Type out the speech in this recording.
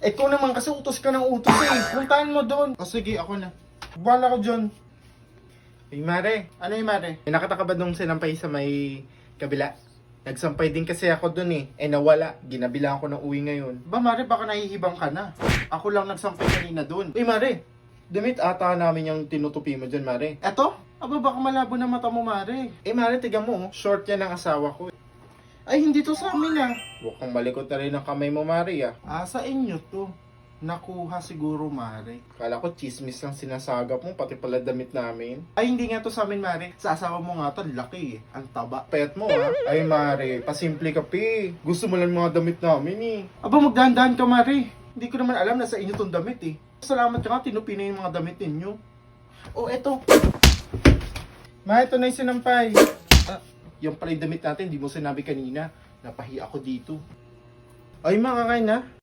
Ikaw naman kasi utos ka ng utos eh. Puntahan mo doon. O sige, ako na. Bahala ko dyan. Hey, Mare. Ano yung Mare? May nakita ka ba nung sinampay sa may kabila? Nagsampay din kasi ako dun eh. Nawala. Ginabilang ko ng uwi ngayon. Ba Mare, baka nahihibang ka na. Ako lang nagsampay kanina dun. Uy Mare, damit ata namin yung tinutupi mo dyan Mare. Eto? Aba baka malabo na mata mo Mare. Mare, tiga mo. Short yan ang asawa ko. Ay hindi to sa amin ah. Huwag kang malikot na rin ang kamay mo Mare ah. Sa inyo to. Nakuha siguro Mare. Kala ko chismis lang sinasagap mo, pati pala damit namin. Ay hindi nga to sa amin Mare. Sa asawa mo nga to, laki eh. Ang taba. Payat mo ha. Ay Mare, pasimple ka pi. Gusto mo lang mga damit namin eh. Aba magdahan-dahan ka Mare. Hindi ko naman alam na sa inyo tong damit eh. Salamat ka nga, tinupi na yung mga damit ninyo. Oh eto. Ma, ito na yung sinampay. Yung pala yung damit natin, di mo sinabi kanina. Napahi ako dito. Ay, makakain na.